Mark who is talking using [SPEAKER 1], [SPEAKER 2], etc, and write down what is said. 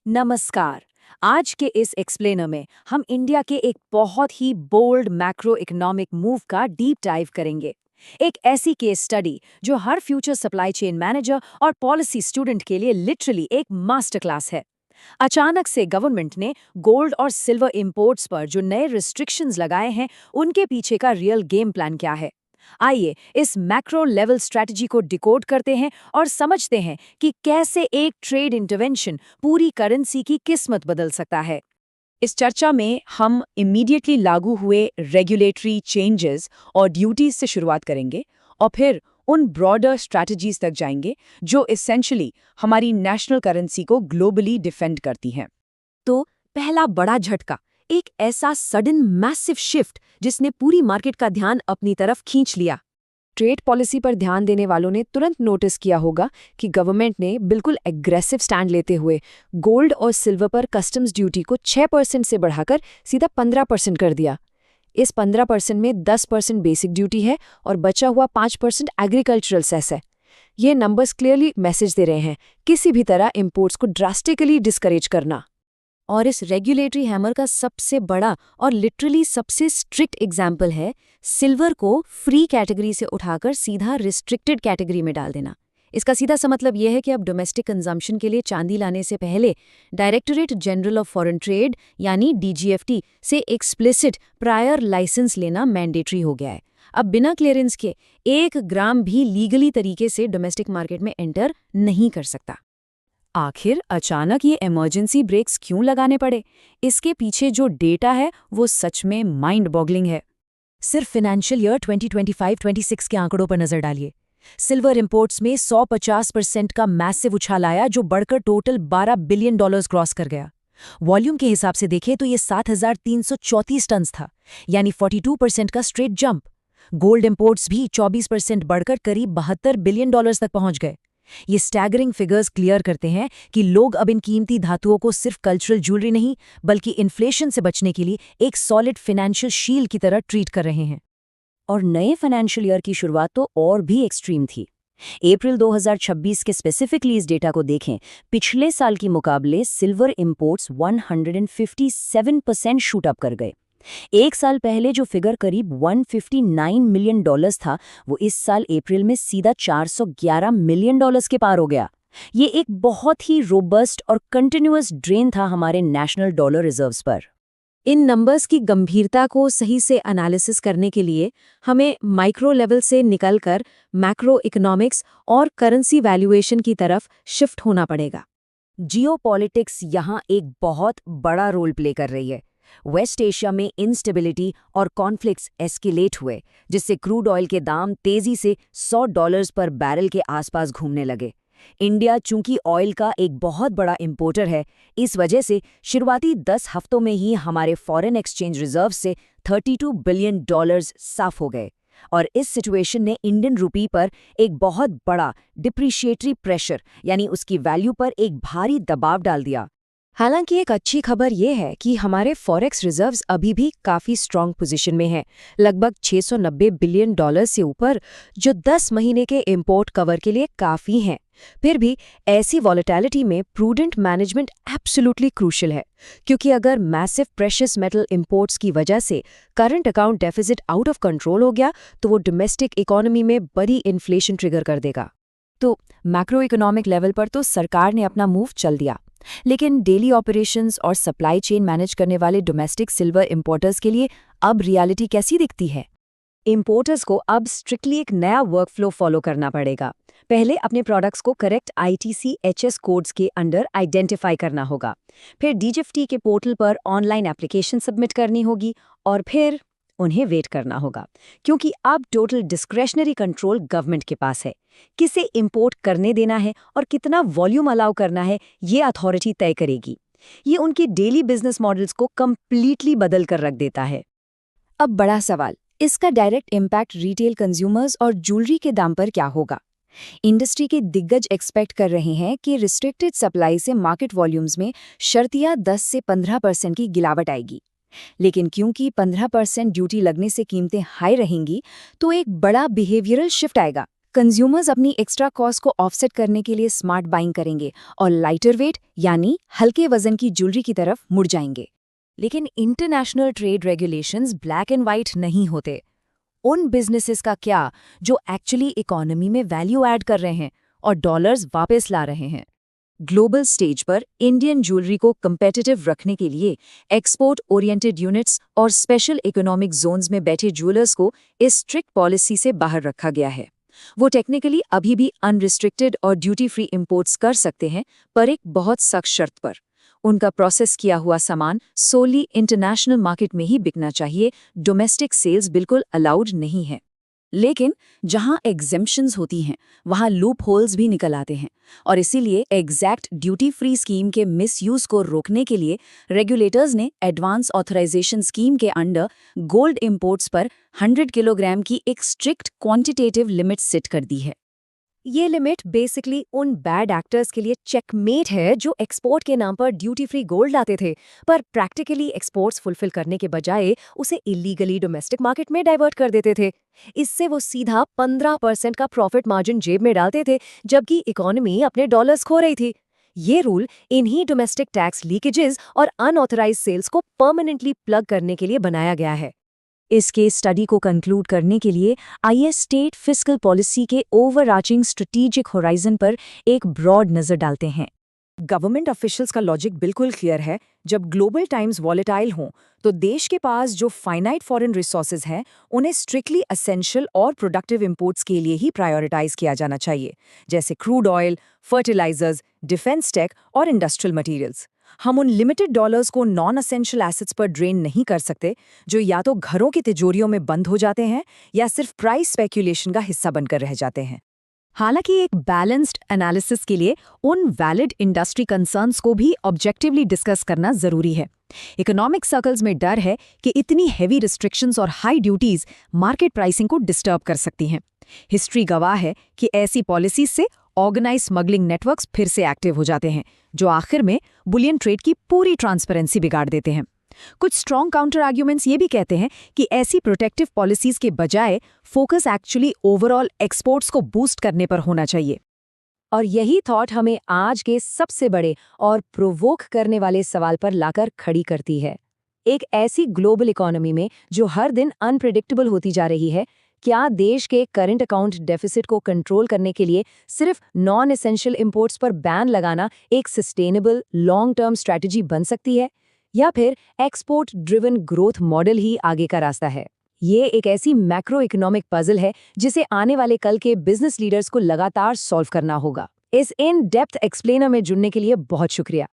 [SPEAKER 1] नमस्कार। आज के इस एक्सप्लेनर में हम इंडिया के एक बहुत ही बोल्ड मैक्रो इकोनॉमिक मूव का डीप डाइव करेंगे। एक ऐसी केस स्टडी जो हर फ्यूचर सप्लाई चेन मैनेजर और पॉलिसी स्टूडेंट के लिए लिटरली एक मास्टर क्लास है। अचानक से गवर्नमेंट ने गोल्ड और सिल्वर इंपोर्ट्स पर जो नए रिस्ट्रिक्शंस लगाए हैं, उनके पीछे का रियल गेम प्लान क्या है? आइए इस मैक्रो लेवल स्ट्रैटेजी को डिकोड करते हैं और समझते हैं कि कैसे एक ट्रेड इंटरवेंशन पूरी करेंसी की किस्मत बदल सकता है।
[SPEAKER 2] इस चर्चा में हम इमीडिएटली लागू हुए रेगुलेटरी चेंजेस और ड्यूटीज से शुरुआत करेंगे और फिर उन ब्रॉडर स्ट्रैटेजीज तक जाएंगे जो एसेंशियली हमारी नेशनल करेंसी को ग्लोबली डिफेंड करती हैं।
[SPEAKER 1] तो पहला बड़ा झटका, एक ऐसा सडन मैसिव शिफ्ट जिसने पूरी मार्केट का ध्यान अपनी तरफ खींच लिया। ट्रेड पॉलिसी पर ध्यान देने वालों ने तुरंत नोटिस किया होगा कि गवर्नमेंट ने बिल्कुल एग्रेसिव स्टैंड लेते हुए गोल्ड और सिल्वर पर कस्टम्स ड्यूटी को 6% से बढ़ाकर सीधा 15% कर दिया। इस 15% में 10% बेसिक ड्यूटी है और बचा हुआ 5% एग्रीकल्चरल सेस है। ये नंबर्स क्लियरली मैसेज दे रहे हैं किसी भी तरह इंपोर्ट्स को ड्रास्टिकली डिस्करेज करना। और इस रेगुलेटरी हैमर का सबसे बड़ा और लिटरली सबसे स्ट्रिक्ट एग्जाम्पल है सिल्वर को फ्री कैटेगरी से उठाकर सीधा रिस्ट्रिक्टेड कैटेगरी में डाल देना। इसका सीधा सा मतलब यह है कि अब डोमेस्टिक कंजम्पशन के लिए चांदी लाने से पहले directorate general of foreign trade यानी DGFT से एक्सप्लिसिट प्रायर लाइसेंस लेना मैंडेटरी हो गया है। अब बिना क्लियरेंस के 1 ग्राम भी लीगली तरीके से डोमेस्टिक मार्केट में एंटर नहीं कर सकता। आखिर अचानक ये इमरजेंसी ब्रेक्स क्यों लगाने पड़े? इसके पीछे जो डेटा है वो सच में माइंड बॉगलिंग है। सिर्फ फाइनेंशियल ईयर 2025-26 के आंकड़ों पर नजर डालिए। सिल्वर इंपोर्ट्स में 150% का मैसिव उछाल आया जो बढ़कर टोटल $12 बिलियन क्रॉस कर गया। वॉल्यूम के हिसाब से देखें तो ये 7,334 टन था, यानी 42% का स्ट्रेट जंप। गोल्ड इंपोर्ट्स भी 24% बढ़कर करीब $72 बिलियन तक पहुंच गए। ये स्टैगरिंग फिगर्स क्लियर करते हैं कि लोग अब इन कीमती धातुओं को सिर्फ कल्चरल ज्वेलरी नहीं बल्कि इन्फ्लेशन से बचने के लिए एक सॉलिड फाइनेंशियल शील्ड की तरह ट्रीट कर रहे हैं। और नए फाइनेंशियल ईयर की शुरुआत तो और भी एक्सट्रीम थी। अप्रैल 2026 के स्पेसिफिकली इस डेटा को देखें, पिछले साल की मुकाबले सिल्वर इंपोर्ट्स 157% शूट अप कर गए। एक साल पहले जो फिगर करीब $159 मिलियन था, वो इस साल अप्रैल में सीधा $411 मिलियन के पार हो गया। ये एक बहुत ही रोबस्ट और कंटिन्यूअस ड्रेन था हमारे नेशनल डॉलर रिजर्व्स पर। इन नंबर्स की गंभीरता को सही से एनालिसिस करने के लिए हमें माइक्रो लेवल से निकलकर मैक्रो इकोनॉमिक्स और करेंसी वैल्यूएशन की तरफ शिफ्ट होना पड़ेगा। जियोपॉलिटिक्स यहाँ एक बहुत बड़ा रोल प्ले कर रही है। वेस्ट एशिया में इंस्टेबिलिटी और कॉन्फ्लिक्ट्स एस्केलेट हुए, जिससे क्रूड ऑयल के दाम तेजी से $100 पर बैरल के आसपास घूमने लगे। इंडिया चूंकि ऑयल का एक बहुत बड़ा इंपोर्टर है, इस वजह से शुरुआती 10 हफ्तों में ही हमारे फॉरेन एक्सचेंज रिजर्व से $32 बिलियन साफ हो गए। और इस सिचुएशन ने इंडियन रूपी पर एक बहुत बड़ा डिप्रिशिएटरी प्रेशर यानी उसकी वैल्यू पर एक भारी दबाव डाल दिया। हालांकि एक अच्छी खबर यह है कि हमारे फॉरेक्स रिजर्व्स अभी भी काफ़ी स्ट्रॉन्ग पोजीशन में हैं, लगभग $690 बिलियन से ऊपर, जो 10 महीने के इंपोर्ट कवर के लिए काफ़ी हैं। फिर भी ऐसी वॉलेटिलिटी में प्रूडेंट मैनेजमेंट एब्सोल्युटली क्रूशियल है, क्योंकि अगर मैसिव प्रेशियस मेटल इंपोर्ट्स की वजह से current account deficit out of control हो गया तो वो डोमेस्टिक इकोनॉमी में बड़ी इन्फ्लेशन ट्रिगर कर देगा। तो मैक्रो इकोनॉमिक लेवल पर तो सरकार ने अपना मूव चल दिया, लेकिन डेली ऑपरेशंस और सप्लाई चेन मैनेज करने वाले डोमेस्टिक सिल्वर इंपोर्टर्स के लिए अब रियलिटी कैसी दिखती है? इंपोर्टर्स को अब स्ट्रिक्टली एक नया वर्कफ्लो फॉलो करना पड़ेगा। पहले अपने प्रोडक्ट्स को करेक्ट ITC/HS कोड्स के अंडर आइडेंटिफाई करना होगा, फिर DGFT के पोर्टल पर ऑनलाइन एप्लीकेशन सबमिट करनी होगी और फिर उन्हें वेट करना होगा, क्योंकि अब टोटल डिस्क्रेशनरी कंट्रोल गवर्नमेंट के पास है। किसे इंपोर्ट करने देना है और कितना वॉल्यूम अलाउ करना है, ये अथॉरिटी तय करेगी। ये उनके डेली बिजनेस मॉडल्स को कंप्लीटली बदल कर रख देता है। अब बड़ा सवाल, इसका डायरेक्ट इम्पैक्ट रिटेल कंज्यूमर्स और ज्वेलरी के दाम पर क्या होगा? इंडस्ट्री के दिग्गज एक्सपेक्ट कर रहे हैं कि रिस्ट्रिक्टेड सप्लाई से मार्केट वॉल्यूम्स में शर्तिया 10 से 15% की गिरावट आएगी। लेकिन क्योंकि 15% ड्यूटी लगने से कीमतें हाई रहेंगी, तो एक बड़ा बिहेवियरल शिफ्ट आएगा।
[SPEAKER 3] कंज्यूमर्स अपनी एक्स्ट्रा कॉस्ट को ऑफसेट करने के लिए स्मार्ट बाइंग करेंगे और लाइटर वेट यानी हल्के वजन की ज्वेलरी की तरफ मुड़ जाएंगे।
[SPEAKER 1] लेकिन international trade regulations black and white नहीं होते। उन बिजनेसेस का क्या जो एक्चुअली इकोनॉमी में वैल्यू ऐड कर रहे हैं और डॉलर्स वापस ला रहे हैं। ग्लोबल स्टेज पर इंडियन ज्वेलरी को कम्पेटिटिव रखने के लिए एक्सपोर्ट ओरिएंटेड यूनिट्स और स्पेशल इकोनॉमिक जोन्स में बैठे ज्वेलर्स को इस स्ट्रिक्ट पॉलिसी से बाहर रखा गया है। वो टेक्निकली अभी भी अनरिस्ट्रिक्टेड और ड्यूटी फ्री इंपोर्ट्स कर सकते हैं, पर एक बहुत सख्त शर्त पर। उनका प्रोसेस किया हुआ सामान सोली इंटरनेशनल मार्केट में ही बिकना चाहिए, डोमेस्टिक सेल्स बिल्कुल अलाउड नहीं है। लेकिन जहां एग्जेम्पशंस होती हैं वहां लूप होल्स भी निकल आते हैं और इसीलिए एग्जैक्ट ड्यूटी फ्री स्कीम के मिसयूज को रोकने के लिए रेगुलेटर्स ने एडवांस ऑथराइजेशन स्कीम के अंडर गोल्ड इंपोर्ट्स पर 100 किलोग्राम की एक स्ट्रिक्ट क्वांटिटेटिव लिमिट सेट कर दी है।
[SPEAKER 4] ये लिमिट बेसिकली उन बैड एक्टर्स के लिए चेकमेट है जो एक्सपोर्ट के नाम पर ड्यूटी फ्री गोल्ड लाते थे, पर प्रैक्टिकली एक्सपोर्ट्स फुलफिल करने के बजाय उसे इलीगली डोमेस्टिक मार्केट में डाइवर्ट कर देते थे। इससे वो सीधा 15% का प्रॉफिट मार्जिन जेब में डालते थे, जबकि इकोनॉमी अपने डॉलर्स खो रही थी। ये रूल इन्हीं डोमेस्टिक टैक्स लीकेजेस और अनऑथराइज्ड सेल्स को परमानेंटली प्लग करने के लिए बनाया गया है।
[SPEAKER 1] इस केस स्टडी को कंक्लूड करने के लिए आइए स्टेट फिस्कल पॉलिसी के ओवरआर्चिंग स्ट्रेटेजिक होराइजन पर एक ब्रॉड नजर डालते हैं।
[SPEAKER 2] गवर्नमेंट ऑफिशियल्स का लॉजिक बिल्कुल क्लियर है। जब ग्लोबल टाइम्स वॉलेटाइल हों तो देश के पास जो फाइनाइट फॉरेन रिसोर्सेज हैं उन्हें स्ट्रिक्टली असेंशियल और प्रोडक्टिव इंपोर्ट्स के लिए ही प्रायोरिटाइज किया जाना चाहिए, जैसे crude oil, fertilisers, defence tech और इंडस्ट्रियल मटेरियल्स। हम उन लिमिटेड डॉलर्स को नॉन असेंशियल एसेट्स पर ड्रेन नहीं कर सकते जो या तो घरों की तिजोरियों में बंद हो जाते हैं या सिर्फ प्राइस स्पेक्यूलेशन का हिस्सा बनकर रह जाते हैं।
[SPEAKER 3] हालांकि एक बैलेंस्ड एनालिसिस के लिए उन वैलिड इंडस्ट्री कंसर्न्स को भी ऑब्जेक्टिवली डिस्कस करना जरूरी है। इकोनॉमिक सर्कल्स में डर है कि इतनी हेवी रिस्ट्रिक्शंस और हाई ड्यूटीज मार्केट प्राइसिंग को डिस्टर्ब कर सकती हैं। हिस्ट्री गवाह है कि ऐसी पॉलिसीज से ऑर्गेनाइज स्मगलिंग नेटवर्क्स फिर से एक्टिव हो जाते हैं, जो आखिर में बुलियन ट्रेड की पूरी ट्रांसपेरेंसी बिगाड़ देते हैं। कुछ स्ट्रॉन्ग काउंटर आर्ग्यूमेंट्स ये भी कहते हैं कि ऐसी प्रोटेक्टिव पॉलिसीज के बजाय फोकस एक्चुअली ओवरऑल एक्सपोर्ट्स को बूस्ट करने पर होना चाहिए।
[SPEAKER 4] और यही थॉट हमें आज के सबसे बड़े और प्रोवोक करने वाले सवाल पर लाकर खड़ी करती है। एक ऐसी ग्लोबल इकोनॉमी में जो हर दिन अनप्रेडिक्टेबल होती जा रही है, क्या देश के करंट अकाउंट डेफिसिट को कंट्रोल करने के लिए सिर्फ नॉन एसेंशियल इंपोर्ट्स पर बैन लगाना एक सस्टेनेबल लॉन्ग टर्म स्ट्रैटेजी बन सकती है, या फिर एक्सपोर्ट ड्रिवन ग्रोथ मॉडल ही आगे का रास्ता है? ये एक ऐसी मैक्रो इकोनॉमिक पजल है जिसे आने वाले कल के बिजनेस लीडर्स को लगातार सॉल्व करना होगा। इस इन डेप्थ एक्सप्लेनर में जुड़ने के लिए बहुत शुक्रिया।